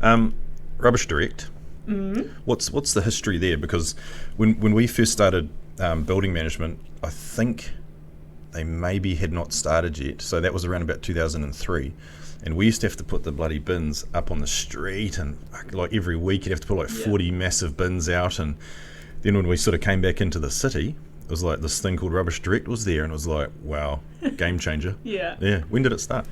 Rubbish Direct. What's the history there? Because when we first started building management, I think they maybe had not started yet. So that was around about 2003. And we used to have to put the bloody bins up on the street, and like every week you'd have to put like 40 massive bins out. And then when we sort of came back into the city, it was like this thing called Rubbish Direct was there, and it was like, wow, game changer. Yeah. When did it start?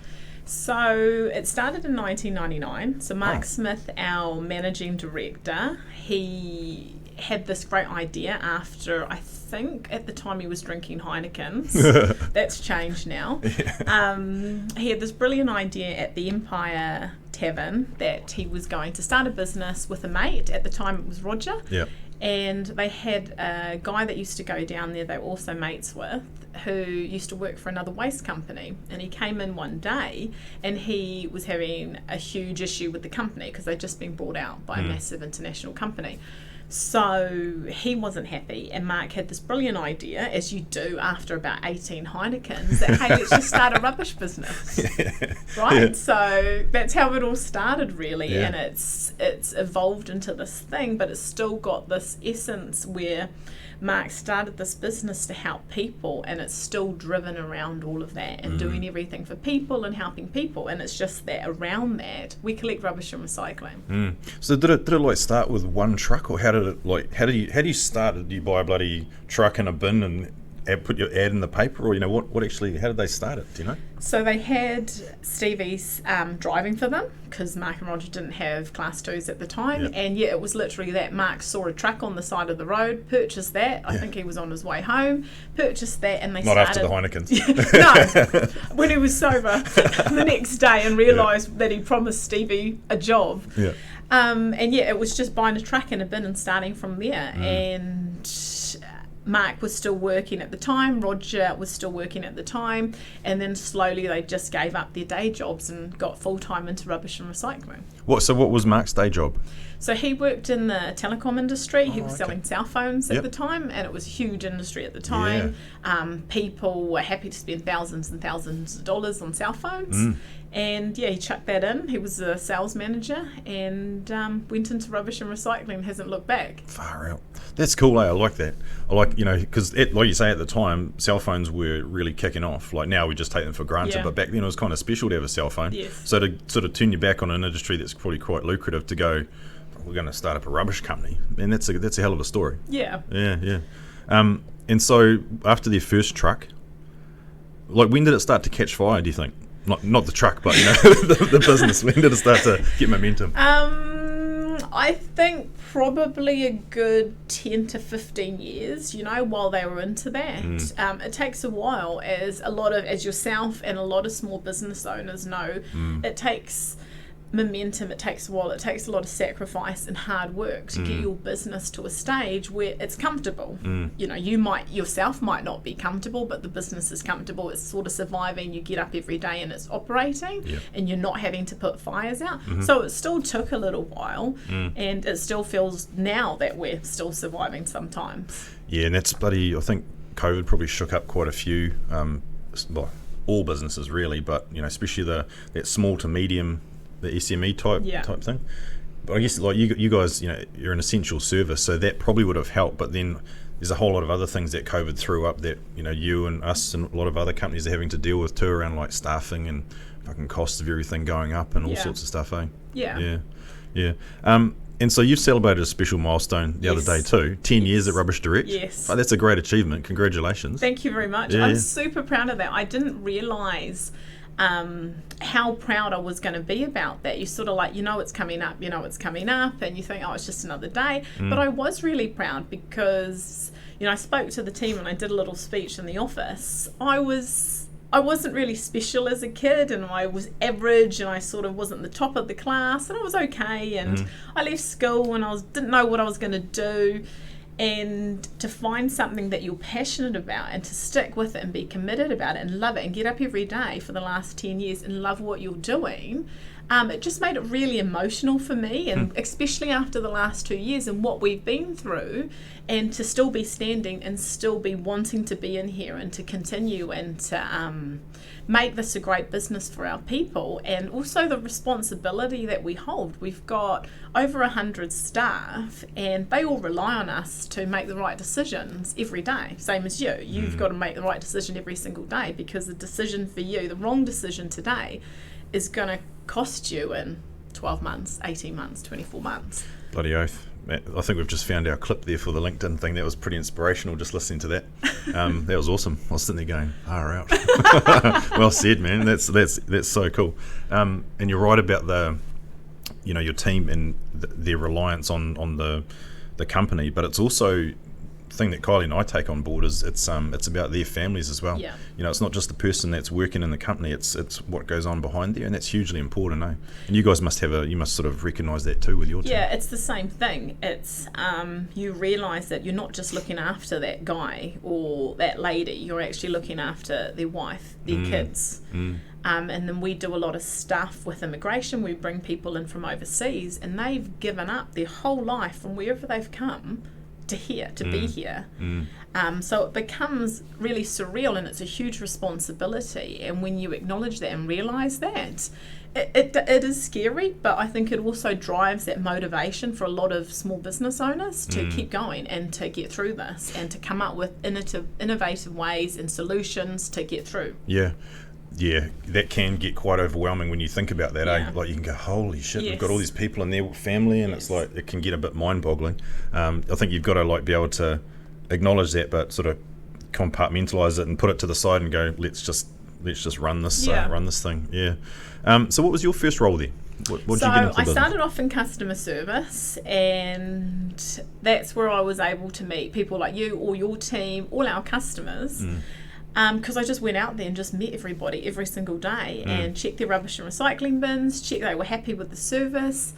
So it started in 1999. So Mark Smith, our managing director, he had this great idea after, I think at the time he was drinking Heinekens. That's changed now. He had this brilliant idea at the Empire Tavern that he was going to start a business with a mate. At the time it was Roger. Yeah. And they had a guy that used to go down there, they were also mates with, who used to work for another waste company. And he came in one day and he was having a huge issue with the company because they'd just been bought out by a massive international company. So he wasn't happy, and Mark had this brilliant idea, as you do after about 18 Heinekens, that hey, let's just start a rubbish business, right? Yeah. So that's how it all started, really, and it's evolved into this thing, but it's still got this essence where Mark started this business to help people, and it's still driven around all of that and doing everything for people and helping people, and it's just that around that we collect rubbish and recycling. So did it like start with one truck, or how did it like how do you start? Did you buy a bloody truck and a bin and put your ad in the paper, or what actually, how did they start it, do you know? So they had Stevie's driving for them because Mark and Roger didn't have class 2s at the time, and it was literally that. Mark saw a truck on the side of the road, purchased that, I think he was on his way home, purchased that, and they Not started... after the Heinekens. No, when he was sober the next day and realised that he promised Stevie a job. And it was just buying a truck and a bin and starting from there. And Mark was still working at the time, Roger was still working at the time, and then slowly they just gave up their day jobs and got full-time into rubbish and recycling. So what was Mark's day job? So he worked in the telecom industry. He was selling cell phones at the time, and it was a huge industry at the time. People were happy to spend thousands and thousands of dollars on cell phones. And he chucked that in. He was a sales manager and went into rubbish and recycling, hasn't looked back. Far out. That's cool, I like that. I like, because like you say, at the time, cell phones were really kicking off. Like now we just take them for granted, but back then it was kind of special to have a cell phone. So to sort of turn your back on an industry that's probably quite lucrative, to go, we're going to start up a rubbish company, and that's a hell of a story. And so after their first truck, like when did it start to catch fire, do you think? Not the truck, but the business. When did it start to get momentum? I think probably a good 10 to 15 years, while they were into that. It takes a while, as yourself and a lot of small business owners know. It takes momentum, it takes a while, it takes a lot of sacrifice and hard work to get your business to a stage where it's comfortable. You yourself might not be comfortable, but the business is comfortable, it's sort of surviving, you get up every day and it's operating, and you're not having to put fires out. So it still took a little while, and it still feels now that we're still surviving sometimes. And that's bloody, I think COVID probably shook up quite a few, all businesses really, but especially that small to medium, the SME type thing. But I guess like you guys, you're an essential service, so that probably would have helped. But then there's a whole lot of other things that COVID threw up that you and us and a lot of other companies are having to deal with too, around like staffing and fucking costs of everything going up and all sorts of stuff. And so you've celebrated a special milestone the other day too, 10 years at Rubbish Direct. Yes. Oh, that's a great achievement. Congratulations. Thank you very much. I'm super proud of that. I didn't realise how proud I was going to be about that. You sort of like, it's coming up, and you think, oh, it's just another day. But I was really proud because, I spoke to the team and I did a little speech in the office. I wasn't really special as a kid, and I was average, and I sort of wasn't the top of the class, and I was okay, and I left school and didn't know what I was going to do. And to find something that you're passionate about and to stick with it and be committed about it and love it and get up every day for the last 10 years and love what you're doing, It just made it really emotional for me, and especially after the last 2 years and what we've been through, and to still be standing and still be wanting to be in here and to continue and to make this a great business for our people, and also the responsibility that we hold. We've got over 100 staff, and they all rely on us to make the right decisions every day, same as you. You've got to make the right decision every single day, because the decision for you, the wrong decision today, is going to cost you in 12 months, 18 months, 24 months. Bloody oath. I think we've just found our clip there for the LinkedIn thing. That was pretty inspirational, just listening to that. That was awesome. I was sitting there going, far out. Well said, man. That's so cool. And you're right about your team and their reliance on the company, but it's also thing that Kylie and I take on board is it's about their families as well. Yeah. It's not just the person that's working in the company, it's what goes on behind there, and that's hugely important, eh? And you guys must sort of recognise that too with your team. Yeah, it's the same thing. It's you realise that you're not just looking after that guy or that lady, you're actually looking after their wife, their kids. And then we do a lot of stuff with immigration. We bring people in from overseas, and they've given up their whole life from wherever they've come to be here. So it becomes really surreal, and it's a huge responsibility. And when you acknowledge that and realise that, it is scary, but I think it also drives that motivation for a lot of small business owners to keep going and to get through this and to come up with innovative ways and solutions to get through. Yeah, that can get quite overwhelming when you think about that, Yeah. eh? Like, you can go, holy shit, Yes. we've got all these people and their family, and it's like, it can get a bit mind-boggling. I think you've got to be able to acknowledge that, but sort of compartmentalise it and put it to the side and go, let's just run this thing. Yeah. So what was your first role there? What did you get into? I started off in customer service, and that's where I was able to meet people like you or your team, all our customers. Because I just went out there and just met everybody every single day and checked their rubbish and recycling bins, checked they were happy with the service,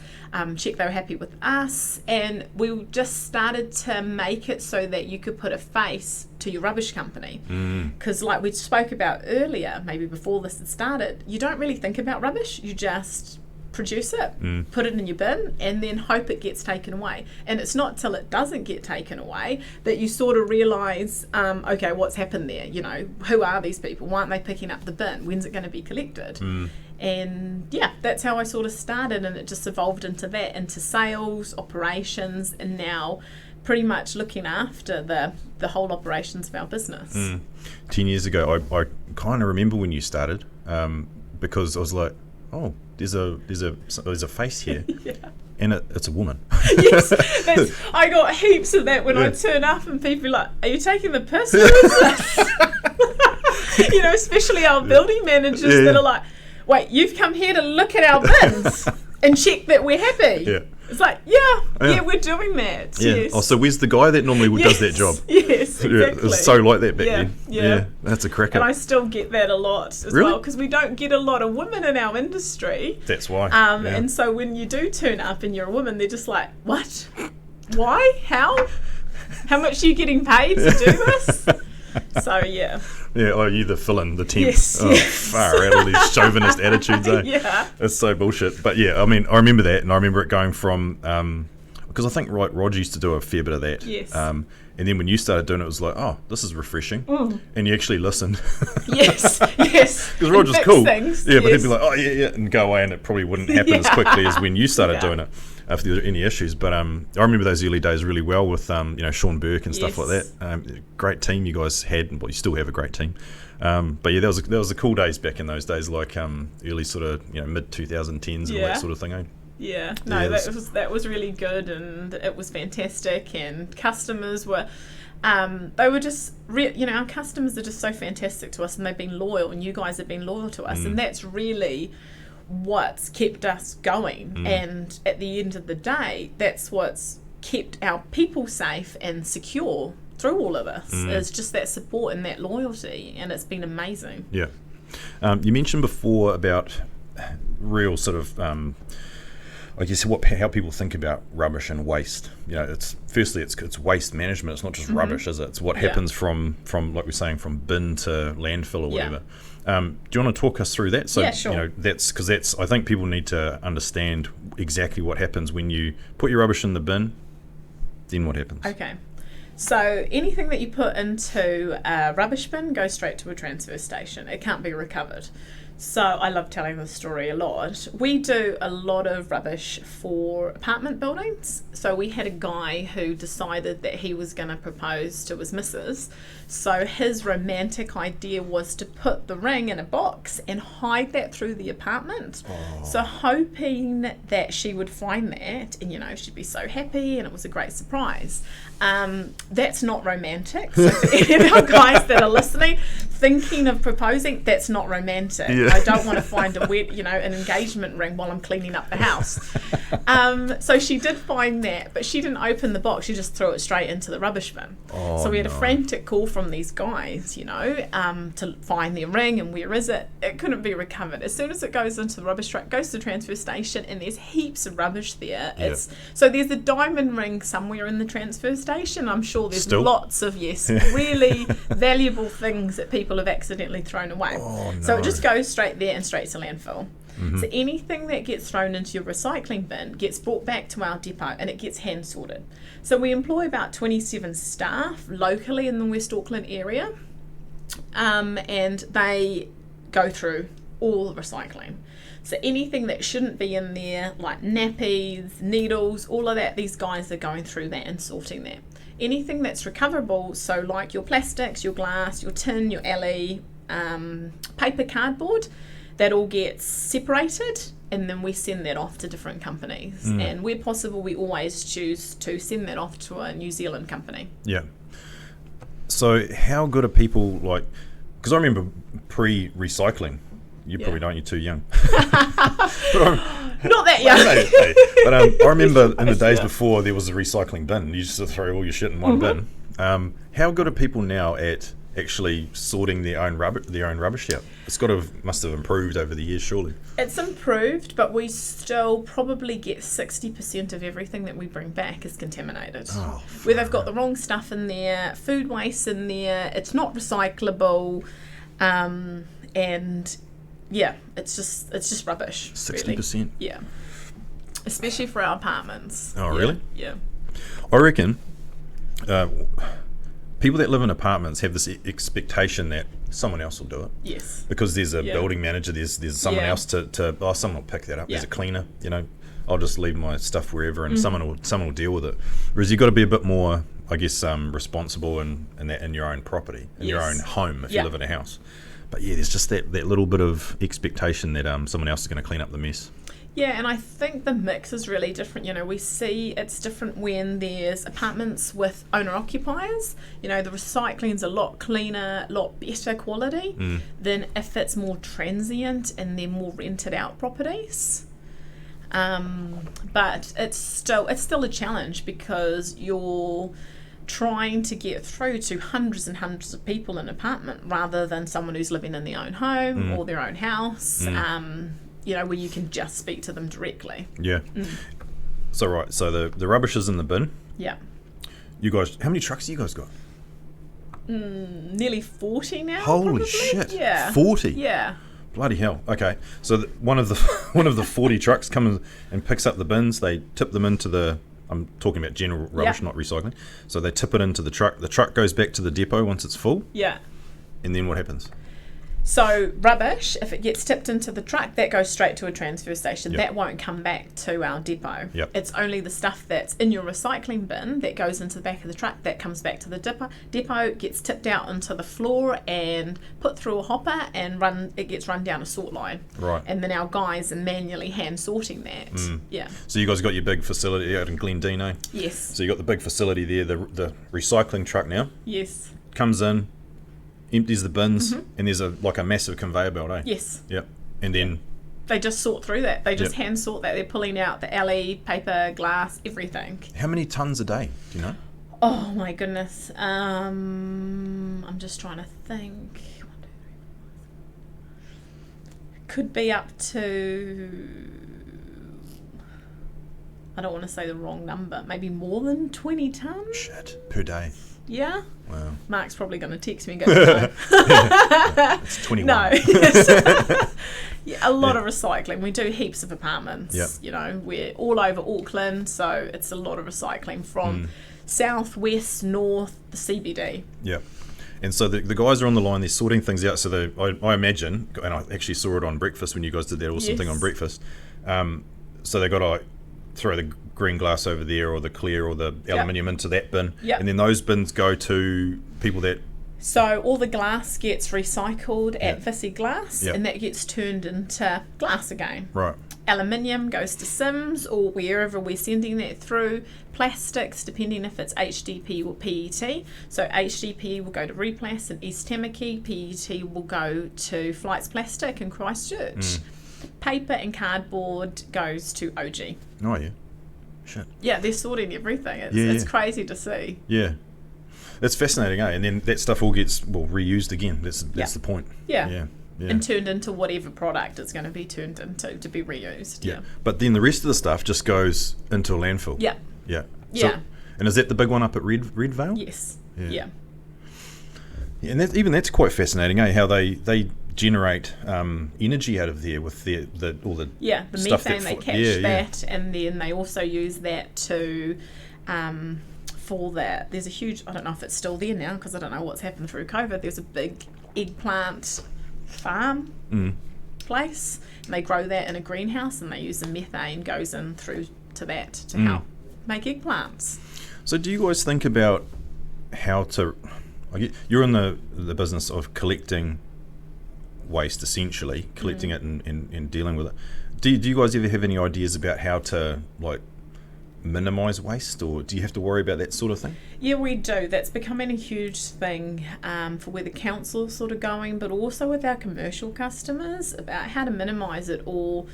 checked they were happy with us, and we just started to make it so that you could put a face to your rubbish company. Because like we spoke about earlier, maybe before this had started, you don't really think about rubbish, you just produce it, put it in your bin, and then hope it gets taken away. And it's not till it doesn't get taken away that you sort of realise, okay, what's happened there? Who are these people? Why aren't they picking up the bin? When's it going to be collected? And yeah, that's how I sort of started, and it just evolved into that, into sales, operations, and now pretty much looking after the whole operations of our business. 10 years ago, I kind of remember when you started, because I was like, oh, there's a face here, and it's a woman. Yes, I got heaps of that when I turn up, and people are like, "Are you taking the piss? Who is this?" Especially our building managers that are like, "Wait, you've come here to look at our bins and check that we're happy." Yeah. It's like, yeah, we're doing that. Yeah. Yes. Oh, so where's the guy that normally does that job? Yes, exactly. It was so like that back then. Yeah. That's a cracker. And I still get that a lot as well, because we don't get a lot of women in our industry. That's why. And so when you do turn up and you're a woman, they're just like, what? Why? How much are you getting paid to do this? So yeah. Yeah, you the fill-in, the temp. Yes, far out, all these chauvinist attitudes, eh? Yeah. It's so bullshit. But yeah, I mean, I remember that, and I remember it going from, because I think Roger used to do a fair bit of that. Yes. And then when you started doing it, it was like, oh, this is refreshing. And you actually listened. Yes. Because Roger's cool. Things. Yeah, but he'd be like, oh, yeah, and go away, and it probably wouldn't happen as quickly as when you started doing it, if there were any issues. But I remember those early days really well with, Sean Burke and stuff like that. Great team you guys had, and you still have a great team. But yeah, there was the cool days back in those days, like early sort of mid 2010s and all that sort of thing. Eh? Yeah, no, that was really good, and it was fantastic. And customers were, they were just, our customers are just so fantastic to us, and they've been loyal, and you guys have been loyal to us, and that's really what's kept us going. And at the end of the day, that's what's kept our people safe and secure through all of this. Is just that support and that loyalty, and it's been amazing. You mentioned before about real sort of I guess how people think about rubbish and waste. It's waste management. It's not just rubbish, is it? It's what happens from like we're saying, from bin to landfill or whatever. Do you want to talk us through that? So, sure. That's I think people need to understand exactly what happens when you put your rubbish in the bin. Then what happens? Okay. So anything that you put into a rubbish bin goes straight to a transfer station. It can't be recovered. So I love telling this story a lot. We do a lot of rubbish for apartment buildings. So we had a guy who decided that he was going to propose to his missus. So his romantic idea was to put the ring in a box and hide that through the apartment. Oh. So hoping that she would find that and, she'd be so happy and it was a great surprise. That's not romantic. So for any of our guys that are listening, thinking of proposing, that's not romantic. Yeah. I don't want to find an engagement ring while I'm cleaning up the house. So she did find that, but she didn't open the box. She just threw it straight into the rubbish bin. Oh, so we had a frantic call from these guys, to find their ring and where is it. It couldn't be recovered. As soon as it goes into the rubbish truck, goes to the transfer station, and there's heaps of rubbish there. Yeah. So there's a diamond ring somewhere in the transfer station. I'm sure there's Still? lots of really valuable things that people have accidentally thrown away. Oh, no. So it just goes straight there and straight to landfill. Mm-hmm. So anything that gets thrown into your recycling bin gets brought back to our depot and it gets hand sorted. So we employ about 27 staff locally in the West Auckland area, and they go through all the recycling. So anything that shouldn't be in there, like nappies, needles, all of that, these guys are going through that and sorting that. Anything that's recoverable, so like your plastics, your glass, your tin, your alley, paper, cardboard, that all gets separated and then we send that off to different companies. And where possible, we always choose to send that off to a New Zealand company. Yeah. So how good are people, like, because I remember pre-recycling, you probably don't, you're too young. Not that young. But I remember in the days before there was a recycling bin. You just throw all your shit in one bin. How good are people now at actually sorting their own rubbish out? Must have improved over the years, surely. It's improved, but we still probably get 60% of everything that we bring back is contaminated. Oh, where they've got the wrong stuff in there, food waste in there, it's not recyclable, and yeah, it's just rubbish. 60%. Really. Yeah, especially for our apartments. Oh, really? Yeah. I reckon people that live in apartments have this expectation that someone else will do it. Yes. Because there's a building manager, there's someone else someone will pick that up. There's a cleaner, I'll just leave my stuff wherever and someone will deal with it. Whereas you've got to be a bit more, I guess, responsible in your own property, in your own home if you live in a house. But yeah, there's just that little bit of expectation that someone else is going to clean up the mess. Yeah, and I think the mix is really different. We see it's different when there's apartments with owner-occupiers. The recycling's a lot cleaner, a lot better quality than if it's more transient and they're more rented out properties. But it's still a challenge because you're trying to get through to hundreds and hundreds of people in an apartment rather than someone who's living in their own home or their own house. Where you can just speak to them directly. Yeah. So the rubbish is in the bin. Yeah. You guys, how many trucks do you guys got? Nearly 40 now. Holy probably. shit! Yeah. 40. Yeah. Bloody hell. Okay, so one of the 40 trucks comes and picks up the bins. They tip them into the. I'm talking about general rubbish, not recycling. So they tip it into the truck. The truck goes back to the depot once it's full. Yeah. And then what happens? So rubbish, if it gets tipped into the truck, that goes straight to a transfer station. Yep. That won't come back to our depot. Yep. It's only the stuff that's in your recycling bin that goes into the back of the truck that comes back to the depot, gets tipped out onto the floor and put through a hopper and it gets run down a sort line. Right. And then our guys are manually hand sorting that. Yeah. So you guys got your big facility out in Glendine, eh? Yes. So you got the big facility there, the recycling truck now. Yes. Comes in, empties the bins, and there's a massive conveyor belt, eh? Yes. Yep. And then they just sort through that. They just hand sort that. They're pulling out the alley, paper, glass, everything. How many tons a day? Do you know? Oh my goodness. I'm just trying to think. 1, 2, 3, 4, 5. Could be up to I don't want to say the wrong number, maybe more than 20 tonnes. Shit, per day. Yeah. Wow. Mark's probably going to text me and go, no. It's 21. No. Yeah, a lot of recycling. We do heaps of apartments. Yep. You know, we're all over Auckland, so it's a lot of recycling from south, west, north, the CBD. Yeah. And so the guys are on the line, they're sorting things out. So I imagine, and I actually saw it on breakfast when you guys did that awesome thing on breakfast. So they got to throw the green glass over there or the clear or the aluminium into that bin. Yep. And then those bins go to people that... So all the glass gets recycled at Visi Glass, and that gets turned into glass again. Right. Aluminium goes to Sims or wherever we're sending that through. Plastics, depending if it's HDP or PET. So HDP will go to Replas in East Tamaki. PET will go to Flights Plastic in Christchurch. Paper and cardboard goes to OG. Oh, yeah. Shit. Yeah, they're sorting everything. It's crazy to see. Yeah. It's fascinating, eh? And then that stuff all gets, reused again. That's the point. Yeah. And turned into whatever product it's going to be turned into to be reused. Yeah. But then the rest of the stuff just goes into a landfill. Yeah. Yeah. Yeah. And is that the big one up at Redvale? Yes. Yeah. And that's quite fascinating, eh? How they generate energy out of there with all the the stuff methane, they catch that, and then they also use that to for that. There's a huge, I don't know if it's still there now because I don't know what's happened through COVID. There's a big eggplant farm place, and they grow that in a greenhouse, and they use the methane goes in through to that to help make eggplants. So do you guys think about how to... You're in the business of collecting waste, essentially, collecting it and dealing with it. Do you guys ever have any ideas about how to minimise waste, or do you have to worry about that sort of thing? Yeah, we do. That's becoming a huge thing for where the council is sort of going, but also with our commercial customers about how to minimise it or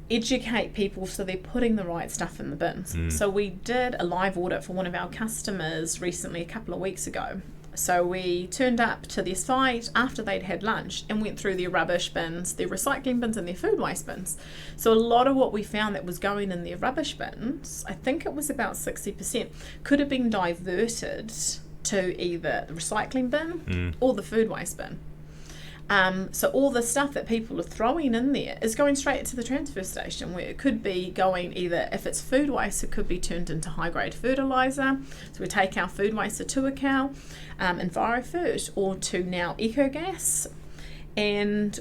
educate people so they're putting the right stuff in the bins. So we did a live audit for one of our customers recently, a couple of weeks ago. So we turned up to their site after they'd had lunch and went through their rubbish bins, their recycling bins and their food waste bins. So a lot of what we found that was going in their rubbish bins, I think it was about 60%, could have been diverted to either the recycling bin or the food waste bin. So all the stuff that people are throwing in there is going straight to the transfer station, where it could be going either, if it's food waste, it could be turned into high-grade fertiliser. So we take our food waste to Tuakau, EnviroFert, or to now EcoGas,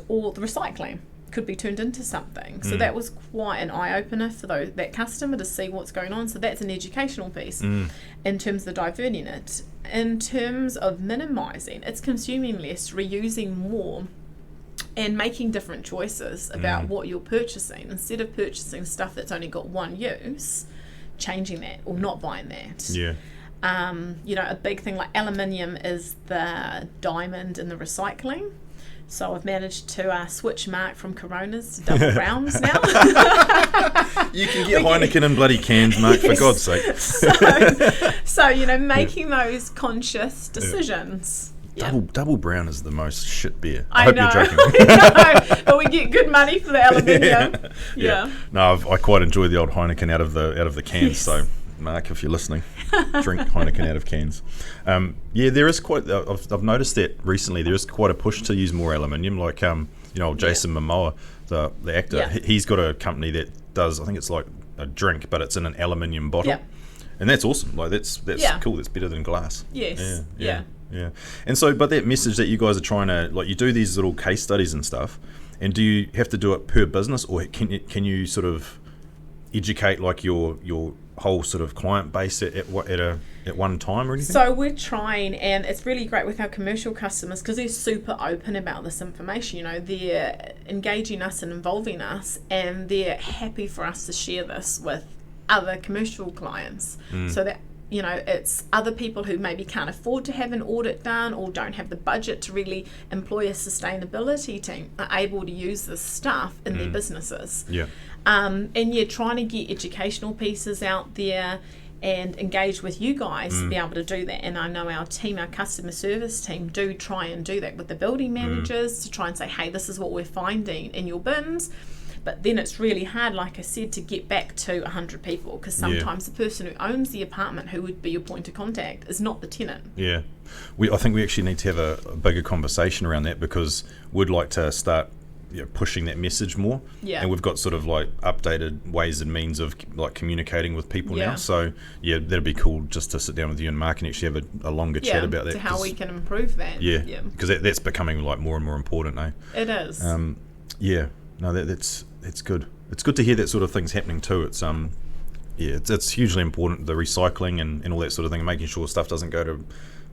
or the recycling could be turned into something. So that was quite an eye-opener for that customer to see what's going on. So that's an educational piece in terms of diverting it. In terms of minimising, it's consuming less, reusing more, and making different choices about what you're purchasing. Instead of purchasing stuff that's only got one use, changing that or not buying that. Yeah. A big thing like aluminium is the diamond in the recycling. So I've managed to switch Mark from Coronas to double browns now. You can get Heineken in bloody cans, Mark, for God's sake. So making those conscious decisions. Yeah. Double brown is the most shit beer. I hope know. you're joking. I know, but we get good money for the aluminium. Yeah. No, I quite enjoy the old Heineken out of the cans. Yes. So, Mark, if you're listening, drink Heineken out of cans. There is quite. I've noticed that recently. There is quite a push to use more aluminium. Like Jason Momoa, the actor. Yeah. He's got a company that does. I think it's like a drink, but it's in an aluminium bottle. Yeah. And that's awesome. Like that's cool. That's better than glass. Yes. Yeah. And so, but that message that you guys are trying to, like, you do these little case studies and stuff, and do you have to do it per business, or can you sort of educate like your whole sort of client base at one time or anything? So we're trying, and it's really great with our commercial customers because they're super open about this information. They're engaging us and involving us, and they're happy for us to share this with other commercial clients, so that it's other people who maybe can't afford to have an audit done or don't have the budget to really employ a sustainability team are able to use this stuff in their businesses. Yeah. And trying to get educational pieces out there and engage with you guys to be able to do that. And I know our customer service team do try and do that with the building managers to try and say, hey, this is what we're finding in your bins. But then it's really hard, like I said, to get back to 100 people, because sometimes the person who owns the apartment, who would be your point of contact, is not the tenant. Yeah. I think we actually need to have a bigger conversation around that, because we'd like to start pushing that message more. Yeah. And we've got sort of like updated ways and means of like communicating with people now. So that'd be cool just to sit down with you and Mark and actually have a longer chat about that. To how we can improve that. Yeah. Because that's becoming like more and more important, eh? It is. No, that's good. It's good to hear that sort of things happening too. It's it's hugely important, the recycling and all that sort of thing, making sure stuff doesn't go to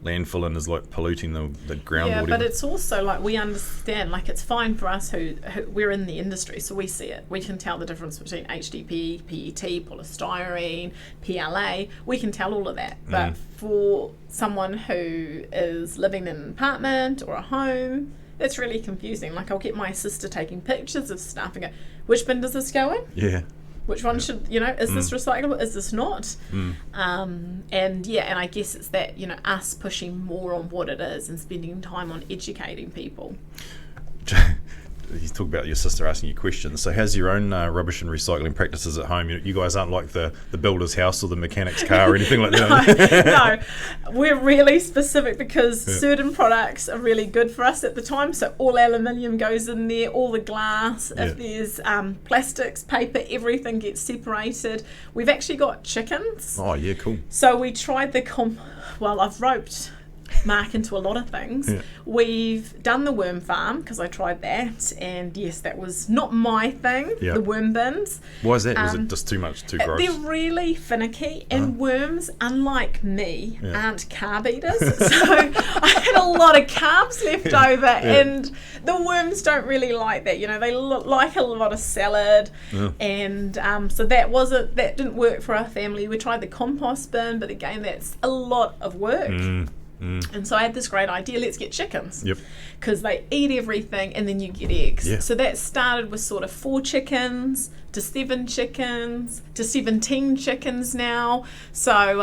landfill and is like polluting the groundwater. But it's also like, we understand, like, it's fine for us who we're in the industry, so we see it. We can tell the difference between HDPE, PET, polystyrene, PLA. We can tell all of that. But for someone who is living in an apartment or a home, it's really confusing. Like, I'll get my sister taking pictures of stuff and go, which bin does this go in? Yeah. Which one should, is this recyclable? Is this not? And I guess it's that, us pushing more on what it is and spending time on educating people. You talk about your sister asking you questions. So how's your own rubbish and recycling practices at home? You guys aren't like the builder's house or the mechanic's car or anything like that? No, we're really specific, because certain products are really good for us at the time. So all aluminium goes in there, all the glass. If there's plastics, paper, everything gets separated. We've actually got chickens. Oh, yeah, cool. So we tried I've roped Mark into a lot of things. We've done the worm farm, because I tried that, and yes, that was not my thing. The worm bins. Why is that? Was it just too gross? They're really finicky, and worms, unlike me, aren't carb eaters. So I had a lot of carbs left over, and the worms don't really like that. They like a lot of salad, and so that didn't work for our family. We tried the compost bin, but again, that's a lot of work. And so I had this great idea, let's get chickens. Because they eat everything, and then you get eggs. So that started with sort of 4 chickens to 7 chickens to 17 chickens now. So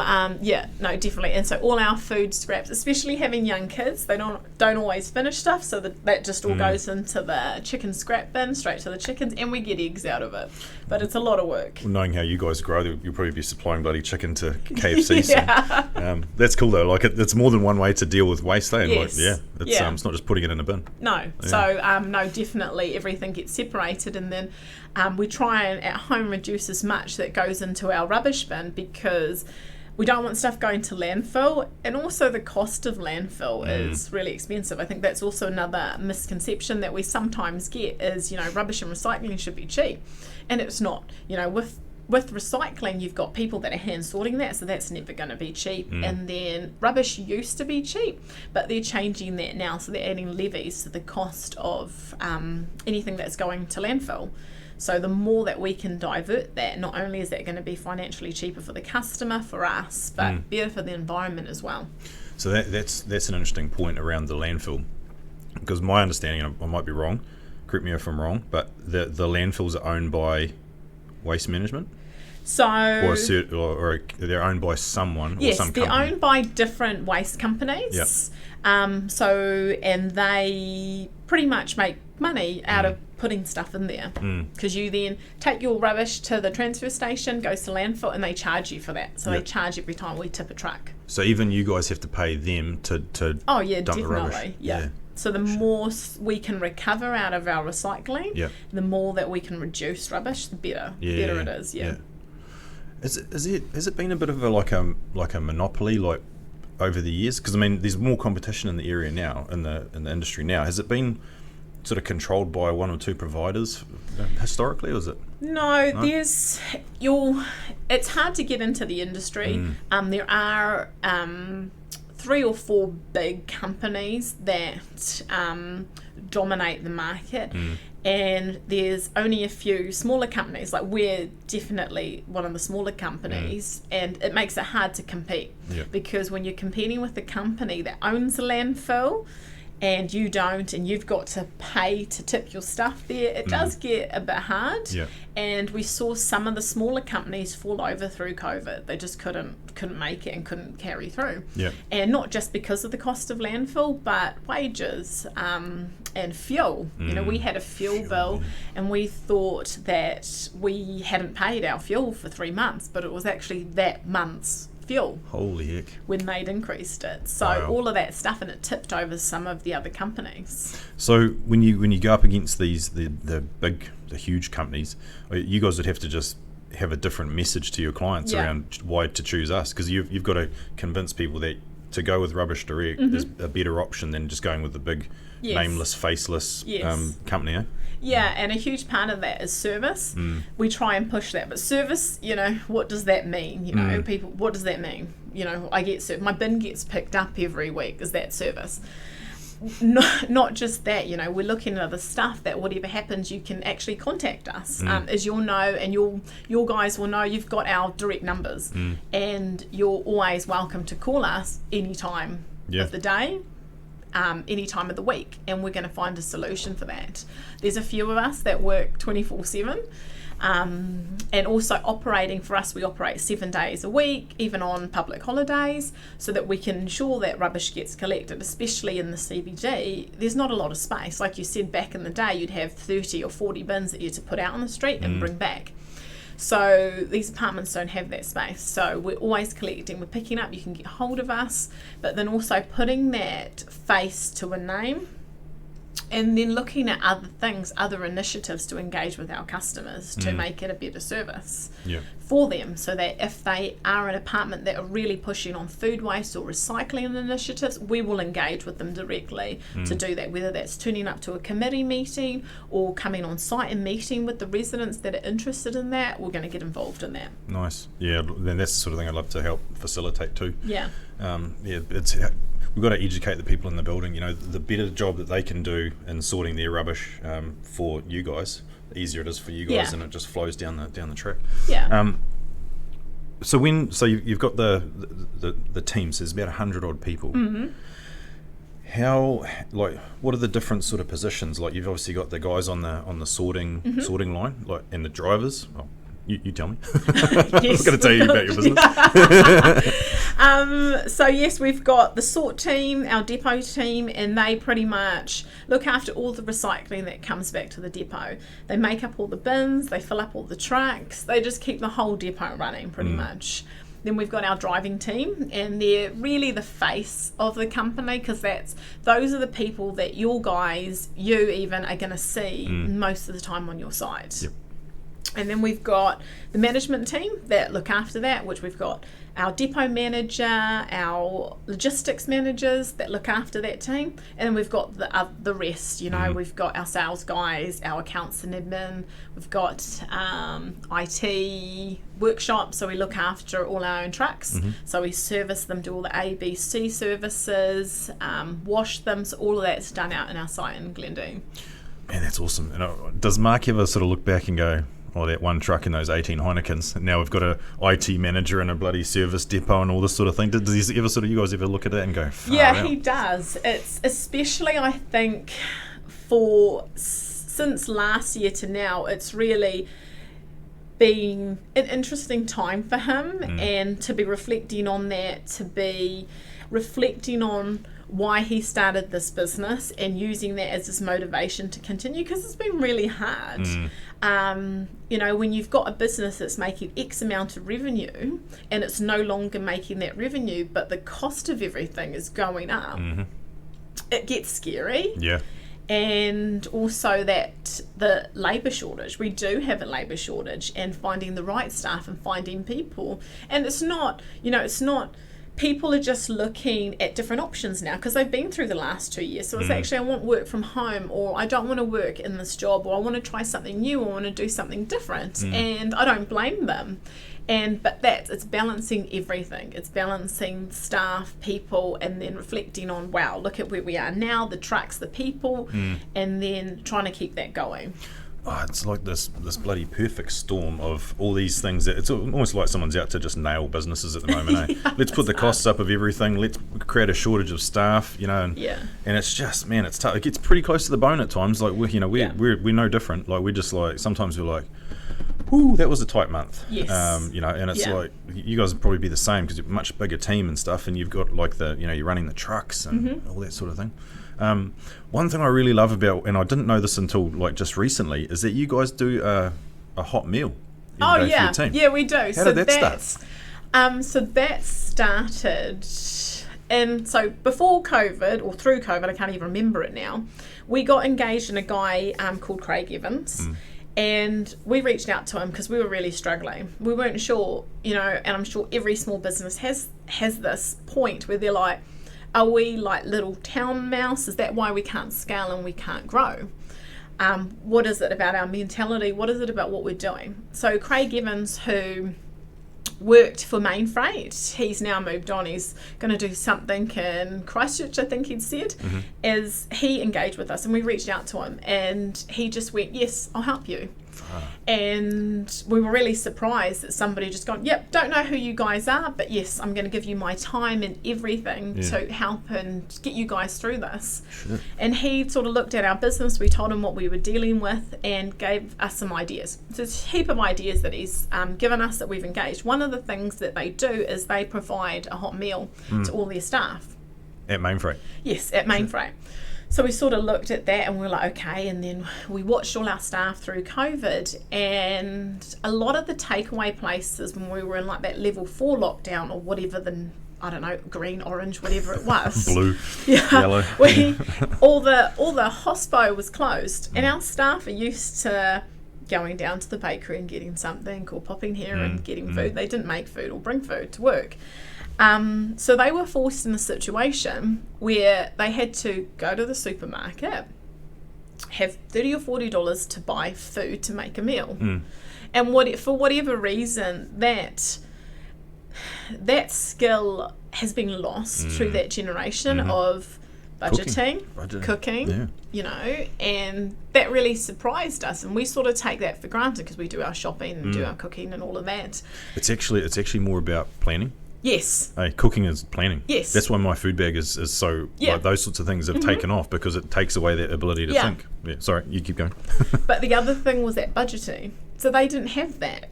definitely. And so all our food scraps, especially having young kids, they don't always finish stuff, so that just all goes into the chicken scrap bin, straight to the chickens, and we get eggs out of it. But it's a lot of work. Well, knowing how you guys grow, you'll probably be supplying bloody chicken to KFC. So, that's cool though. Like it's more than one way to deal with waste. It's not just putting it in a bin. No. So definitely everything gets separated, and then we try and at home reduce as much that goes into our rubbish bin, because we don't want stuff going to landfill, and also the cost of landfill is really expensive. I think that's also another misconception that we sometimes get is, rubbish and recycling should be cheap, and it's not. With recycling, you've got people that are hand sorting that, so that's never going to be cheap. And then rubbish used to be cheap, but they're changing that now, so they're adding levies to the cost of anything that's going to landfill. So the more that we can divert that, not only is that going to be financially cheaper for the customer, for us, but better for the environment as well. So that's an interesting point around the landfill, because my understanding, I might be wrong, correct me if I'm wrong, but the landfills are owned by Waste Management? Or they're owned by someone or some company? Yes, they're owned by different waste companies. And they pretty much make money out of putting stuff in there, because you then take your rubbish to the transfer station, goes to landfill, and they charge you for that. So they charge every time we tip a truck. So even you guys have to pay them to dump the rubbish? So the more we can recover out of our recycling, the more that we can reduce rubbish, the better it is. Has it been a bit of a monopoly over the years? Because there's more competition in the area now, in the industry now. Has it been sort of controlled by one or two providers historically, or is it? No, it's hard to get into the industry. There are 3 or 4 big companies that dominate the market, and there's only a few smaller companies. Like, we're definitely one of the smaller companies, and it makes it hard to compete, because when you're competing with the company that owns the landfill and you don't, and you've got to pay to tip your staff there, it does get a bit hard. Yeah. And we saw some of the smaller companies fall over through COVID. They just couldn't make it and couldn't carry through. Yeah. And not just because of the cost of landfill, but wages and fuel. You know, we had a fuel bill, and we thought that we hadn't paid our fuel for 3 months, but it was actually that month's fuel. Holy heck. When they'd increased it. So Wow. all of that stuff, and it tipped over some of the other companies. So when you go up against the huge companies, you guys would have to just have a different message to your clients around why to choose us, because you've got to convince people that to go with Rubbish Direct is a better option than just going with the big nameless, faceless company. Eh? Yeah, and a huge part of that is service. We try and push that, but service, you know, what does that mean? You know, people, what does that mean? You know, I get my bin gets picked up every week. Is that service? Not just that, you know, we're looking at other stuff that whatever happens, you can actually contact us, as you'll know, and your guys will know. You've got our direct numbers, and you're always welcome to call us any time of the day. Any time of the week, and we're going to find a solution for that. There's a few of us that work 24/7, and also operating for us, we operate 7 days a week, even on public holidays, so that we can ensure that rubbish gets collected, especially in the CBD. There's not a lot of space. Like you said, back in the day, you'd have 30 or 40 bins that you had to put out on the street and bring back. So these apartments don't have that space. So we're always collecting, we're picking up, you can get hold of us, but then also putting that face to a name, and then looking at other things, other initiatives to engage with our customers to make it a better service for them, so that if they are an apartment that are really pushing on food waste or recycling initiatives, we will engage with them directly to do that, whether that's turning up to a committee meeting or coming on site and meeting with the residents that are interested in that. We're going to get involved in that. Nice. Yeah, then that's the sort of thing I'd love to help facilitate too. Yeah. We've got to educate the people in the building. You know, the better job that they can do in sorting their rubbish for you guys, the easier it is for you guys, and it just flows down the track. Yeah. So you've got the teams. There's about 100 odd people. How, like, what are the different sort of positions? Like, you've obviously got the guys on the sorting line, like, and the drivers. Oh, you tell me. Yes, I was going to tell you about your business. So yes, we've got the sort team, our depot team, and they pretty much look after all the recycling that comes back to the depot. They make up all the bins, they fill up all the trucks, they just keep the whole depot running pretty much. Then we've got our driving team, and they're really the face of the company, because those are the people that you even are going to see most of the time on your site. Yep. And then we've got the management team that look after that, which we've got our depot manager, our logistics managers that look after that team, and then we've got the rest. You know, we've got our sales guys, our accounts and admin. We've got IT workshops, so we look after all our own trucks. So we service them, do all the ABC services, wash them. So all of that's done out in our site in Glendine. Man, that's awesome. And does Mark ever sort of look back and go, oh, that one truck and those 18 Heinekens, and now we've got a IT manager and a bloody service depot and all this sort of thing? Does he ever you guys ever look at that and go, far out? He does. It's especially, I think, since last year to now, it's really been an interesting time for him, and to be reflecting on that, to be reflecting on why he started this business and using that as his motivation to continue, because it's been really hard. You know, when you've got a business that's making X amount of revenue and it's no longer making that revenue, but the cost of everything is going up, it gets scary. Yeah. And also that the labour shortage, we do have a labour shortage, and finding the right staff and finding people. And it's not, people are just looking at different options now, because they've been through the last 2 years. So it's actually, I want work from home, or I don't want to work in this job, or I want to try something new, or I want to do something different. And I don't blame them. But it's balancing everything. It's balancing staff, people, and then reflecting on, wow, look at where we are now, the trucks, the people, and then trying to keep that going. it's like this bloody perfect storm of all these things. That it's almost like someone's out to just nail businesses at the moment. Yeah, Let's put the costs up of everything. Let's create a shortage of staff. And it's just, man, it's tough. It gets pretty close to the bone at times. Like we're no different. Like we're just like, sometimes we're like, whoo, that was a tight month. Yes. And it's like, you guys would probably be the same because you're a much bigger team and stuff, and you've got like you're running the trucks and all that sort of thing. One thing I really love about, and I didn't know this until like just recently, is that you guys do a hot meal every day for your team. Yeah, we do. How did that start? So that started, and so before COVID or through COVID, I can't even remember it now. We got engaged in a guy called Craig Evans. And we reached out to him because we were really struggling. We weren't sure, and I'm sure every small business has this point where they're like, are we like little town mouse? Is that why we can't scale and we can't grow? What is it about our mentality? What is it about what we're doing? So Craig Evans, who worked for Main Freight, he's now moved on. He's going to do something in Christchurch, I think he'd said, as he engaged with us, and we reached out to him, and he just went, yes, I'll help you. And we were really surprised that somebody just gone, yep, don't know who you guys are, but yes, I'm going to give you my time and everything to help and get you guys through this. Sure. And he sort of looked at our business, we told him what we were dealing with, and gave us some ideas. So there's a heap of ideas that he's given us that we've engaged. One of the things that they do is they provide a hot meal to all their staff. At Main Freight? Yes, at Main Freight. So we sort of looked at that and we were like, okay, and then we watched all our staff through COVID, and a lot of the takeaway places when we were in like that level 4 lockdown or whatever, I don't know, green, orange, whatever it was. Blue, yellow. all the hospo was closed, and our staff are used to going down to the bakery and getting something, or popping here and getting food. They didn't make food or bring food to work. So they were forced in a situation where they had to go to the supermarket, have $30 or $40 to buy food to make a meal. And for whatever reason, that skill has been lost through that generation of budgeting, cooking, and that really surprised us, and we sort of take that for granted because we do our shopping and do our cooking and all of that. It's actually more about planning. Yes. Hey, cooking is planning. Yes. That's why my food bag is so, like, those sorts of things have taken off, because it takes away that ability to think. Yeah, sorry, you keep going. But the other thing was that budgeting. So they didn't have that,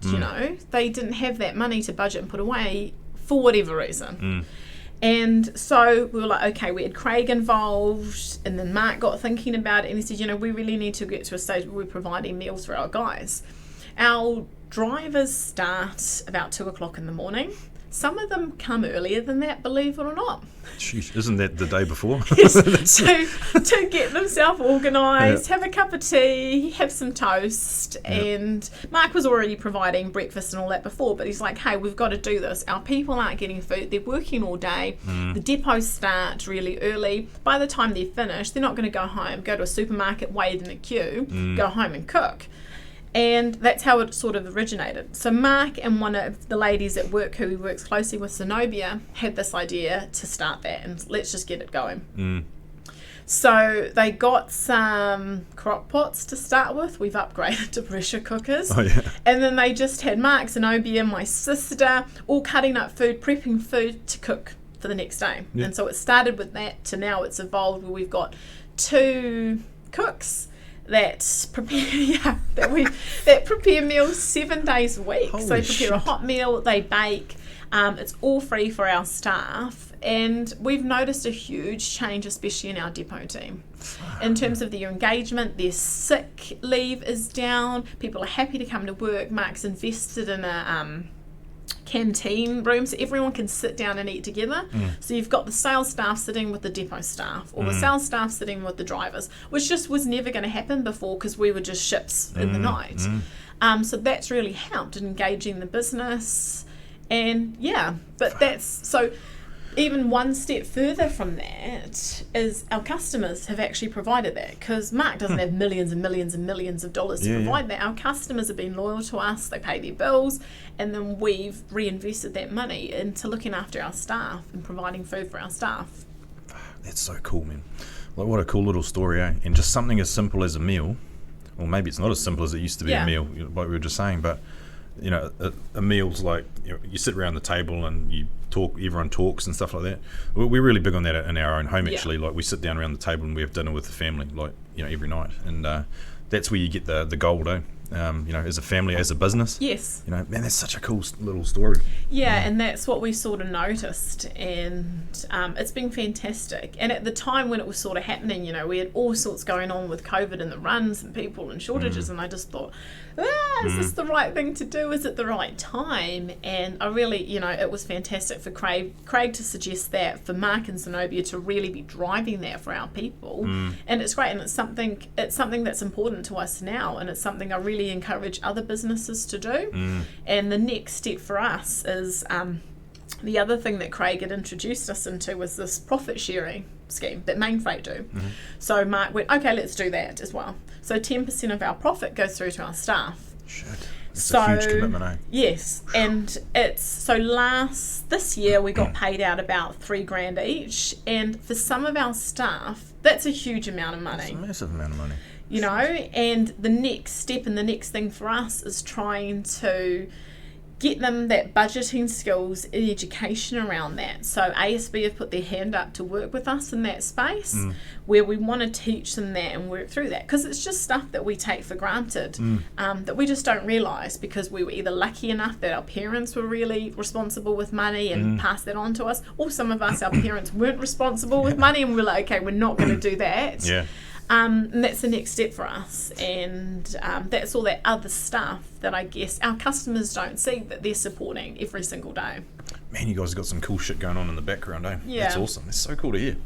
They didn't have that money to budget and put away for whatever reason. And so we were like, okay, we had Craig involved, and then Mark got thinking about it, and he said, we really need to get to a stage where we're providing meals for our guys. Our drivers start about 2 o'clock in the morning. Some of them come earlier than that, believe it or not. Sheesh, isn't that the day before? Yes, to get themselves organised, have a cup of tea, have some toast, and Mark was already providing breakfast and all that before, but he's like, hey, we've got to do this. Our people aren't getting food, they're working all day, the depots start really early. By the time they're finished, they're not going to go home, go to a supermarket, wait in a queue, go home and cook. And that's how it sort of originated. So Mark and one of the ladies at work who works closely with Zenobia had this idea to start that, and let's just get it going. So they got some crock pots to start with. We've upgraded to pressure cookers. Oh, yeah. And then they just had Mark, Zenobia, my sister, all cutting up food, prepping food to cook for the next day. Yeah. And so it started with that to now it's evolved where we've got 2 cooks that prepare meals 7 days a week. Holy so they prepare shit. a hot meal, they bake. It's all free for our staff, and we've noticed a huge change, especially in our depot team. In terms of their engagement, their sick leave is down. People are happy to come to work. Mark's invested in a canteen room so everyone can sit down and eat together. So you've got the sales staff sitting with the depot staff, or the sales staff sitting with the drivers, which just was never going to happen before because we were just ships in the night. So that's really helped in engaging the business, and that's so. Even one step further from that is our customers have actually provided that, because Mark doesn't have millions and millions and millions of dollars to provide that. Our customers have been loyal to us, they pay their bills, and then we've reinvested that money into looking after our staff and providing food for our staff. That's so cool, man. Like, what a cool little story, eh? And just something as simple as a meal well, maybe it's not as simple as it used to be a meal, like we were just saying, but a meal's like you sit around the table and you talk, everyone talks and stuff like that. We're really big on that in our own home, actually. Like, we sit down around the table and we have dinner with the family, like, every night, and that's where you get the gold, as a family, as a business. Yes. Man, that's such a cool little story. Yeah, and that's what we sort of noticed, and it's been fantastic. And at the time when it was sort of happening, we had all sorts going on with COVID and the runs and people and shortages, and I just thought, is this the right thing to do? Is it the right time? And I really, it was fantastic for Craig to suggest that, for Mark and Zenobia to really be driving that for our people. And it's great, and it's something that's important to us now, and it's something I really encourage other businesses to do. And the next step for us is the other thing that Craig had introduced us into was this profit sharing scheme that Mainfreight do. So Mark went, okay, let's do that as well. So 10% of our profit goes through to our staff. Shit. It's a huge commitment, eh? Yes, and this year we got paid out about $3,000 each, and for some of our staff, that's a huge amount of money. It's a massive amount of money. And the next step and the next thing for us is trying to get them that budgeting skills and education around that. So ASB have put their hand up to work with us in that space, where we want to teach them that and work through that, because it's just stuff that we take for granted, that we just don't realise, because we were either lucky enough that our parents were really responsible with money and passed that on to us, or some of us, our parents weren't responsible with money, and we're like, okay, we're not going to do that. And that's the next step for us, and that's all that other stuff that I guess our customers don't see, that they're supporting every single day. Man, you guys have got some cool shit going on in the background, eh? Yeah. That's awesome. That's so cool to hear.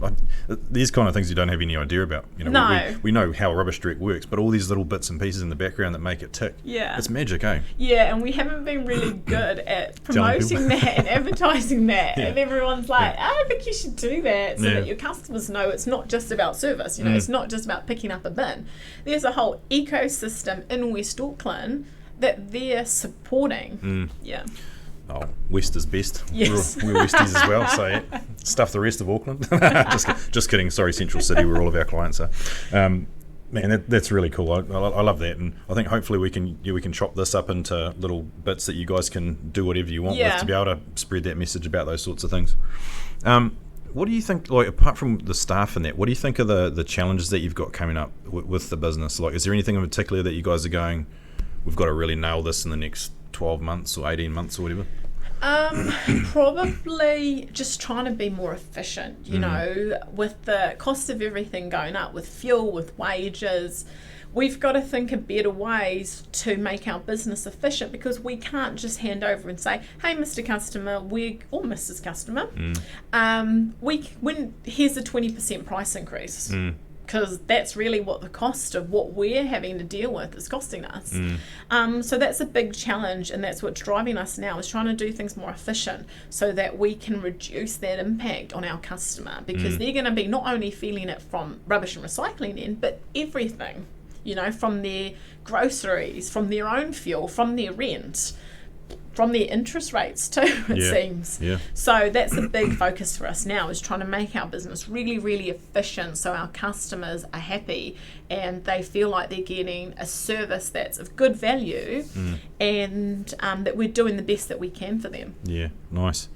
Man, these kind of things you don't have any idea about. No. We know how Rubbish Direct works, but all these little bits and pieces in the background that make it tick. Yeah. It's magic, eh? Yeah, and we haven't been really good at promoting that and advertising that. And everyone's like, I think you should do that, so that your customers know it's not just about service. It's not just about picking up a bin. There's a whole ecosystem in West Auckland that they're supporting. Yeah. Oh, West is best. Yes. We're Westies as well, so stuff the rest of Auckland. just kidding. Sorry, Central City, where all of our clients are. Man, that's really cool. I love that, and I think hopefully we can chop this up into little bits that you guys can do whatever you want with, to be able to spread that message about those sorts of things. What do you think, like, apart from the staff and that, what do you think are the challenges that you've got coming up with the business? Like, is there anything in particular that you guys are going, we've got to really nail this in the next 12 months or 18 months or whatever? Probably just trying to be more efficient, with the cost of everything going up, with fuel, with wages. We've got to think of better ways to make our business efficient, because we can't just hand over and say, hey, Mr. Customer, or Mrs. Customer, here's a 20% price increase. Because that's really what the cost of what we're having to deal with is costing us. So that's a big challenge, and that's what's driving us now, is trying to do things more efficient so that we can reduce that impact on our customer, because they're going to be not only feeling it from rubbish and recycling end, but everything, from their groceries, from their own fuel, from their rent, from their interest rates too, it seems. Yeah. So that's a big focus for us now, is trying to make our business really, really efficient, so our customers are happy and they feel like they're getting a service that's of good value, and that we're doing the best that we can for them. Yeah, nice.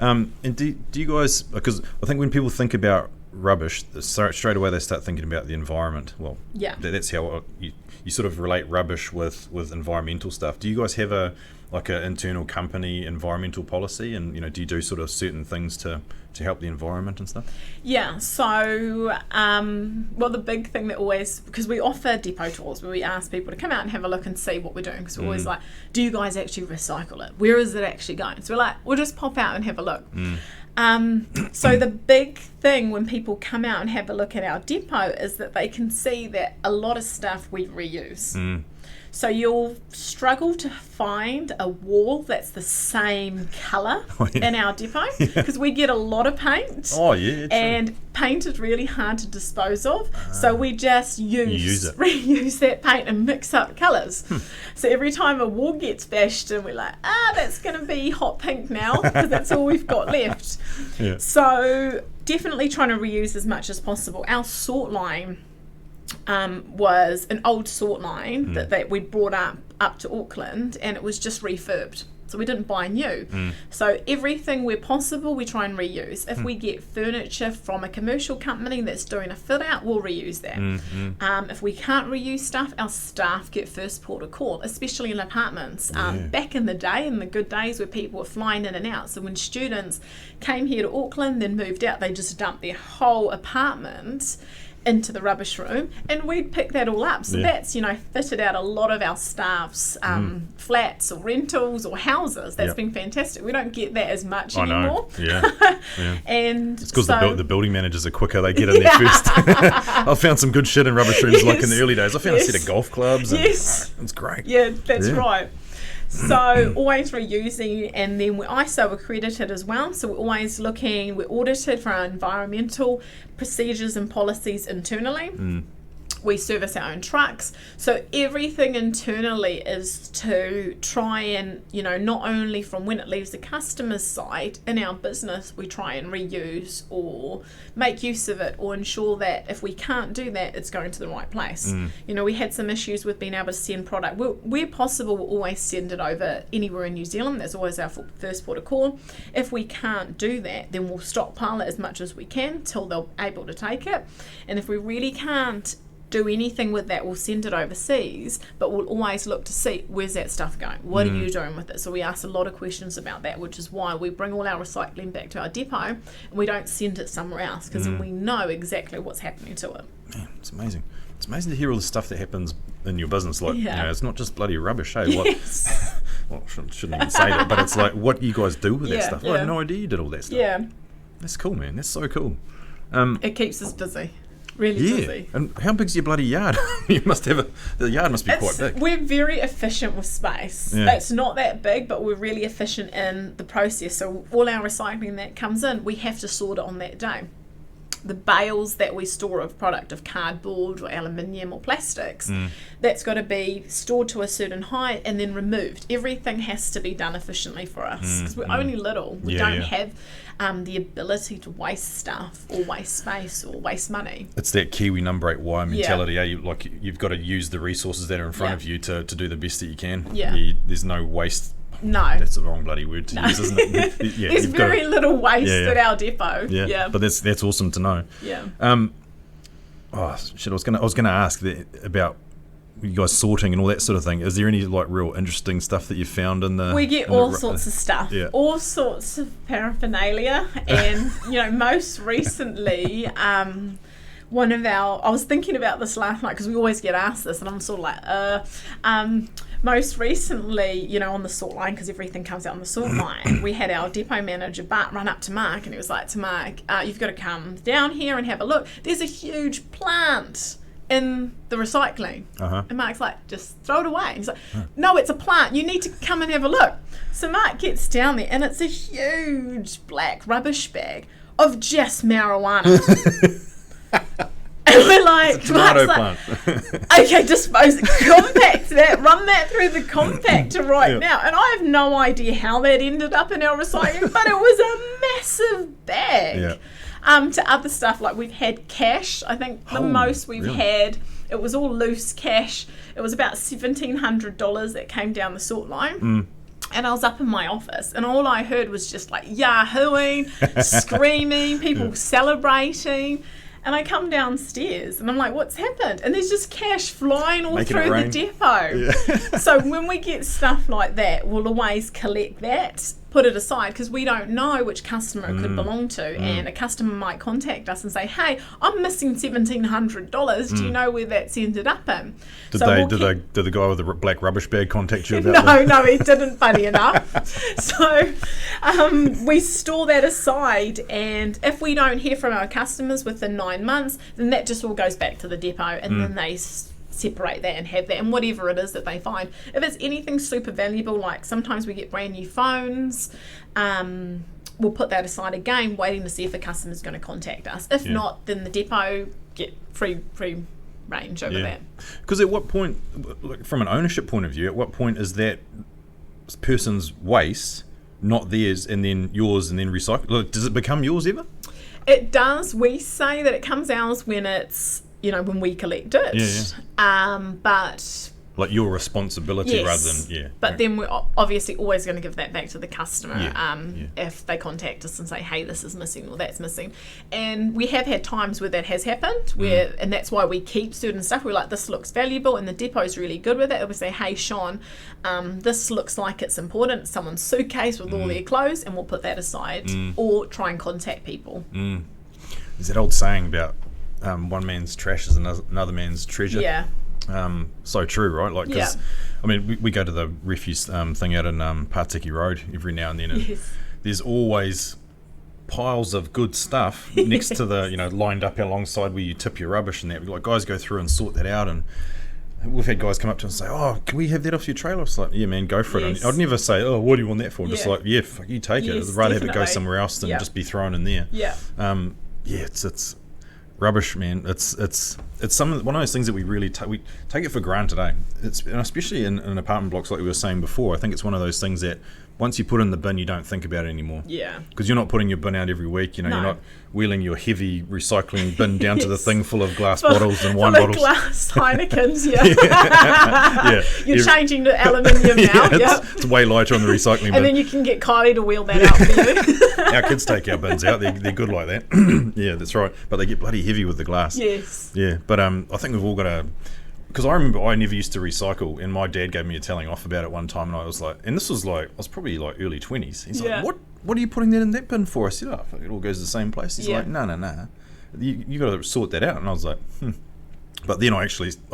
And do you guys, because I think when people think about rubbish, straight away they start thinking about the environment. Well, that's how you sort of relate rubbish with environmental stuff. Do you guys have an internal company environmental policy, and do you do sort of certain things to help the environment and stuff? Yeah, so the big thing that always, because we offer depot tours where we ask people to come out and have a look and see what we're doing, because we're always like, do you guys actually recycle it? Where is it actually going? So we're like, we'll just pop out and have a look. So the big thing when people come out and have a look at our depot is that they can see that a lot of stuff we reuse. So you'll struggle to find a wall that's the same colour in our depot, because we get a lot of paint. And paint is really hard to dispose of. So we just reuse that paint and mix up colours. So every time a wall gets bashed in, we're like, that's going to be hot pink now, because that's all we've got left. So definitely trying to reuse as much as possible. Our sort line was an old sort line that we'd brought up to Auckland, and it was just refurbed. So we didn't buy new. So everything where possible, we try and reuse. If we get furniture from a commercial company that's doing a fit out, we'll reuse that. If we can't reuse stuff, our staff get first port of call, especially in apartments. Back in the day, in the good days where people were flying in and out, so when students came here to Auckland, then moved out, they just dumped their whole apartment into the rubbish room, and we'd pick that all up. So that's, fitted out a lot of our staff's flats or rentals or houses. That's been fantastic. We don't get that as much anymore. And it's because the building managers are quicker. They get in there first. I found some good shit in rubbish rooms like in the early days. I found a set of golf clubs. And, it's great. Yeah, that's right. So always reusing, and then we're ISO accredited as well. So we're always looking, we're audited for our environmental procedures and policies internally. We service our own trucks. So everything internally is to try and, not only from when it leaves the customer's side in our business, we try and reuse or make use of it, or ensure that if we can't do that, it's going to the right place. We had some issues with being able to send product. Where possible, we'll always send it over anywhere in New Zealand. That's always our first port of call. If we can't do that, then we'll stockpile it as much as we can till they're able to take it. And if we really can't do anything with that, we'll send it overseas, but we'll always look to see where's that stuff going, what are you doing with it. So we ask a lot of questions about that, which is why we bring all our recycling back to our depot and we don't send it somewhere else, because then we know exactly what's happening to it. Man, it's amazing. It's amazing to hear all the stuff that happens in your business. Like, it's not just bloody rubbish, hey? Well, shouldn't even say that, but it's like what you guys do with that stuff. I had no idea you did all that stuff. That's cool, man. That's so cool. It keeps us busy. Really busy. And how big's your bloody yard? You must have the yard must be quite big. We're very efficient with space. It's not that big, but we're really efficient in the process. So all our recycling that comes in, we have to sort it on that day. The bales that we store of product of cardboard or aluminium or plastics, that's got to be stored to a certain height and then removed. Everything has to be done efficiently for us, because we're only little. We don't have the ability to waste stuff or waste space or waste money. It's that Kiwi number 8 wire mentality. You've got to use the resources that are in front of you to do the best that you can. There's no waste. No, that's the wrong bloody word to use, isn't it? There's very little waste at our depot. But that's awesome to know. Oh shit! I was gonna ask about you guys sorting and all that sort of thing. Is there any real interesting stuff that you found in the? We get all sorts of stuff, all sorts of paraphernalia, and most recently, I was thinking about this last night because we always get asked this, and I'm sort of like, most recently, on the sort line, because everything comes out on the sort line, we had our depot manager, Bart, run up to Mark, and he was like to Mark, you've got to come down here and have a look. There's a huge plant in the recycling. And Mark's like, just throw it away. He's like, no, it's a plant. You need to come and have a look. So Mark gets down there, and it's a huge black rubbish bag of just marijuana. And we're like, tomato plant. Okay, dispose it, compact that, run that through the compactor now. And I have no idea how that ended up in our recycling, but it was a massive bag. To other stuff, like we've had cash. I think the most we've had, it was all loose cash. It was about $1,700 that came down the sort line. And I was up in my office, and all I heard was just like yahooing, screaming, people celebrating. And I come downstairs and I'm like, what's happened? And there's just cash flying all through the depot. So when we get stuff like that, we'll always collect that, put it aside, because we don't know which customer it could belong to. And a customer might contact us and say, hey, I'm missing $1,700. Do you know where that's ended up in? Did the guy with the black rubbish bag contact you about that? No, he didn't, funny enough. So we store that aside, and if we don't hear from our customers within 9 months, then that just all goes back to the depot, and then they separate that and have that, and whatever it is that they find. If it's anything super valuable, like sometimes we get brand new phones, we'll put that aside again, waiting to see if a customer's going to contact us. If not, then the depot get free range over that. Because at what point, from an ownership point of view, at what point is that person's waste not theirs and then yours and then recycled? Does it become yours ever? It does. We say that it comes ours when it's when we collect it. But like your responsibility rather than But then we're obviously always going to give that back to the customer if they contact us and say, hey, this is missing or that's missing. And we have had times where that has happened, and that's why we keep certain stuff. We're like, this looks valuable, and the depot's really good with it. We say, hey, Shon, this looks like it's important. It's someone's suitcase with all their clothes, and we'll put that aside, or try and contact people. There's that old saying about one man's trash is another man's treasure. Yeah. So true, right? Like, because I mean, we go to the refuse thing out in Pārtiki Road every now and then, and there's always piles of good stuff next to the, lined up alongside where you tip your rubbish and that. Like, guys go through and sort that out, and we've had guys come up to us and say, oh, can we have that off your trailer? It's like, yeah, man, go for it. And I'd never say, oh, what do you want that for? Just like, fuck, you take it. I'd rather have it go somewhere else than just be thrown in there. It's rubbish, man. It's one of those things that we really we take it for granted. And especially in apartment blocks, like we were saying before. I think it's one of those things that once you put in the bin, you don't think about it anymore. Yeah. Because you're not putting your bin out every week. You're not wheeling your heavy recycling bin down to the thing full of glass bottles and wine bottles. Glass Heinekens. You're changing to aluminium now. It's way lighter on the recycling bin. And then you can get Kylie to wheel that out for you. Our kids take our bins out. They're good like that. Yeah, that's right. But they get bloody heavy with the glass. Yes. Yeah, but I think we've all got to... Because I remember I never used to recycle, and my dad gave me a telling off about it one time, and I was like, and this was like, I was probably like early 20s. He's like, what are you putting that in that bin for? I said, oh, it all goes to the same place. He's like, no. You got to sort that out. And I was like, But then I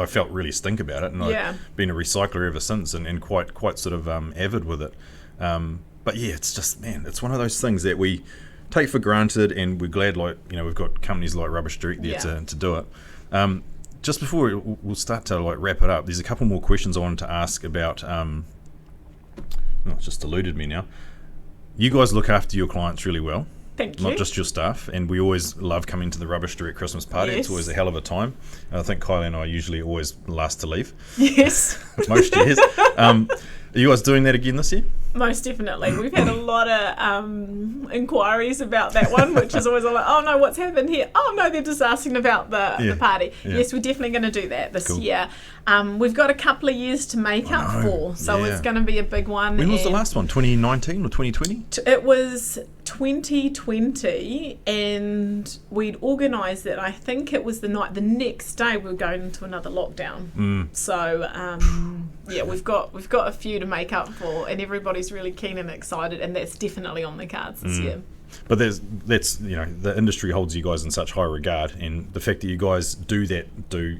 felt really stink about it, and I've been a recycler ever since, and quite sort of avid with it. But yeah, it's just, man, it's one of those things that we take for granted, and we're glad, like, we've got companies like Rubbish Direct there to do it. Just before we'll start to like wrap it up, there's a couple more questions I wanted to ask about. It's just eluded me now. You guys look after your clients really well. Thank you. Not just your staff, and we always love coming to the Rubbish Direct Christmas party. It's always a hell of a time. I think Kylie and I usually always last to leave. Yes. Most years. Are you guys doing that again this year? Most definitely. We've had a lot of inquiries about that one, which is always like, oh no, what's happened here? Oh no, they're just asking about the party. Yeah. Yes, we're definitely going to do that this year. We've got a couple of years to make up for, so it's going to be a big one. When was the last one? 2019 or 2020? It was 2020, and we'd organised it. I think it was the next day we were going into another lockdown. So we've got a few to make up for, and everybody's really keen and excited, and that's definitely on the cards this year. But that's the industry holds you guys in such high regard, and the fact that you guys do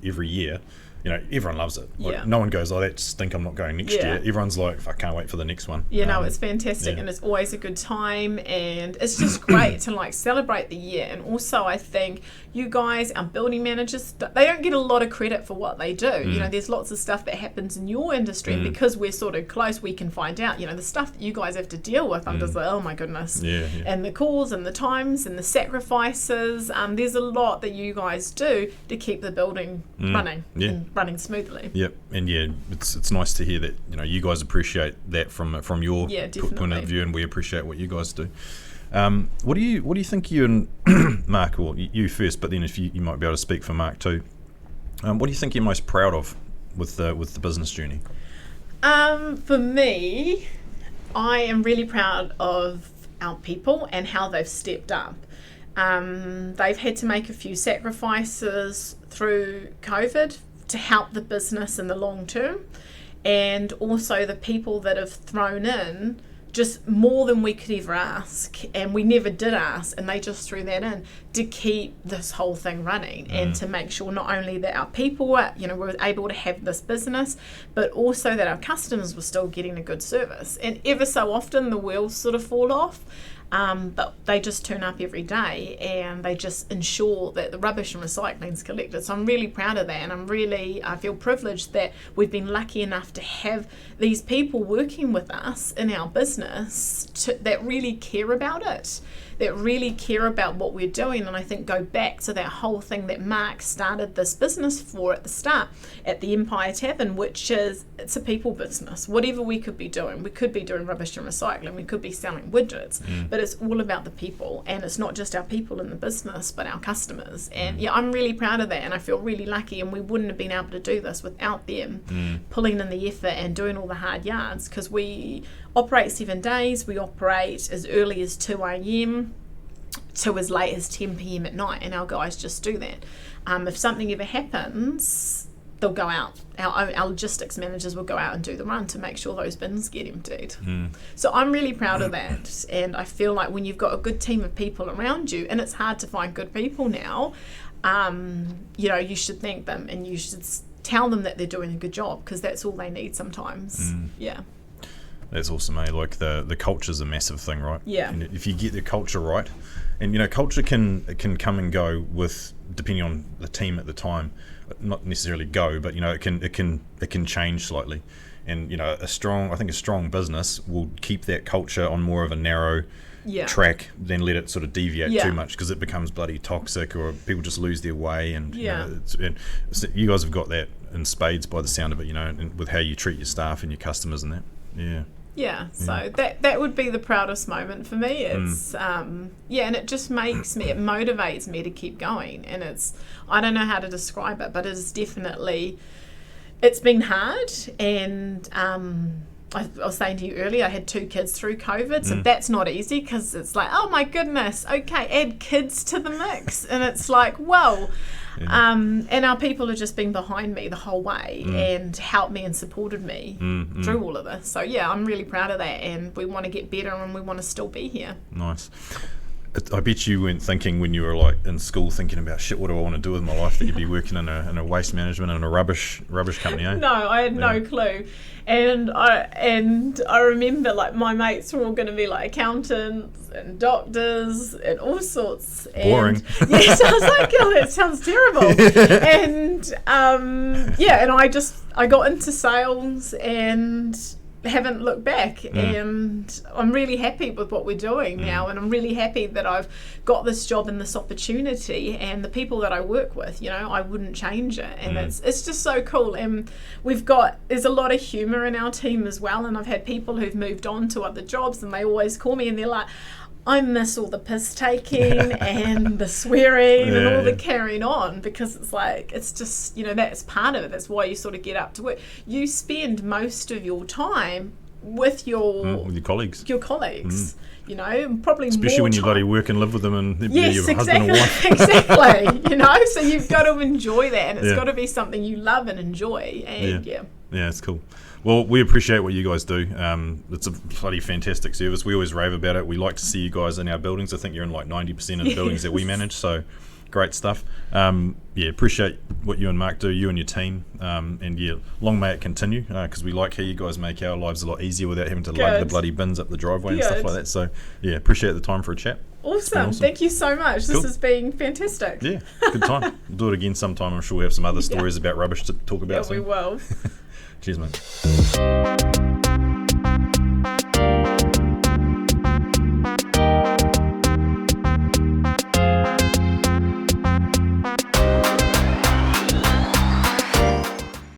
every year, everyone loves it. Like, no one goes, oh, that stink, I'm not going next year. Everyone's like, I can't wait for the next one. It's fantastic, and it's always a good time, and it's just great to like celebrate the year. And also, I think you guys, our building managers, they don't get a lot of credit for what they do. There's lots of stuff that happens in your industry, and because we're sort of close, we can find out. The stuff that you guys have to deal with. I'm just like, oh my goodness. And the calls and the times and the sacrifices. There's a lot that you guys do to keep the building running. And running smoothly. Yep, and it's nice to hear that you guys appreciate that from your point of view, and we appreciate what you guys do. What do you think you and Mark, or you first, but then if you might be able to speak for Mark too. What do you think you're most proud of with the business journey? For me, I am really proud of our people and how they've stepped up. They've had to make a few sacrifices through COVID to help the business in the long term, and also the people that have thrown in just more than we could ever ask, and we never did ask, and they just threw that in to keep this whole thing running and to make sure not only that our people were, were able to have this business, but also that our customers were still getting a good service. And ever so often the wheels sort of fall off, but they just turn up every day, and they just ensure that the rubbish and recycling is collected. So I'm really proud of that, and I feel privileged that we've been lucky enough to have these people working with us in our business that really care about it, that really care about what we're doing, and I think go back to that whole thing that Mark started this business for at the start at the Empire Tavern, which is, it's a people business. Whatever we could be doing, we could be doing rubbish and recycling, we could be selling widgets, but it's all about the people, and it's not just our people in the business but our customers. And yeah, I'm really proud of that, and I feel really lucky, and we wouldn't have been able to do this without them pulling in the effort and doing all the hard yards, because we operate 7 days, we operate as early as 2 a.m. to as late as 10 p.m. at night, and our guys just do that. If something ever happens, they'll go out. Our logistics managers will go out and do the run to make sure those bins get emptied. So I'm really proud of that, and I feel like when you've got a good team of people around you, and it's hard to find good people now, you know, you should thank them, and you should tell them that they're doing a good job, because that's all they need sometimes. Yeah. That's awesome, eh? Like the culture's a massive thing, right? Yeah. And if you get the culture right, and you know, culture can come and go with, depending on the team at the time, not necessarily go, but you know, it can change slightly. And you know, I think a strong business will keep that culture on more of a narrow track than let it sort of deviate too much, because it becomes bloody toxic, or people just lose their way. And you know, so you guys have got that in spades by the sound of it, you know, and with how you treat your staff and your customers and that. So that would be the proudest moment for me. It's and it just makes me, it motivates me to keep going, and it's, I don't know how to describe it, but it is definitely, it's been hard. And I was saying to you earlier, I had 2 kids through COVID, so that's not easy, because it's like, oh my goodness, okay, add kids to the mix, and it's like, whoa. And our people have just been behind me the whole way and helped me and supported me through all of this. So yeah, I'm really proud of that, and we want to get better, and we want to still be here. Nice. I bet you weren't thinking when you were like in school thinking about, shit, what do I want to do with my life, that you'd be working in a waste management and a rubbish company, eh? No, I had no clue. And I remember, like, my mates were all going to be like accountants and doctors and all sorts. Boring. Yes, I was like, oh, that sounds terrible. And and I got into sales and haven't looked back, and I'm really happy with what we're doing now, and I'm really happy that I've got this job and this opportunity, and the people that I work with, you know, I wouldn't change it, and it's just so cool. And there's a lot of humour in our team as well, and I've had people who've moved on to other jobs, and they always call me and they're like, I miss all the piss taking and the swearing and all the carrying on, because it's like, it's just, you know, that's part of it. That's why you sort of get up to work. You spend most of your time with your colleagues. You know, probably especially more when you time. bloody work and live with them, and yes, your exactly, husband or wife. exactly. You know, so you've got to enjoy that, and it's got to be something you love and enjoy. And yeah, it's cool. Well, we appreciate what you guys do. It's a bloody fantastic service. We always rave about it. We like to see you guys in our buildings. I think you're in like 90% of the buildings that we manage, so great stuff. Appreciate what you and Mark do, you and your team. And long may it continue, because we like how you guys make our lives a lot easier without having to lug the bloody bins up the driveway and stuff like that. So, appreciate the time for a chat. Awesome. Thank you so much. This has been fantastic. Yeah, good time. We'll do it again sometime. I'm sure we have some other stories about rubbish to talk about soon. We will. Cheers, mate.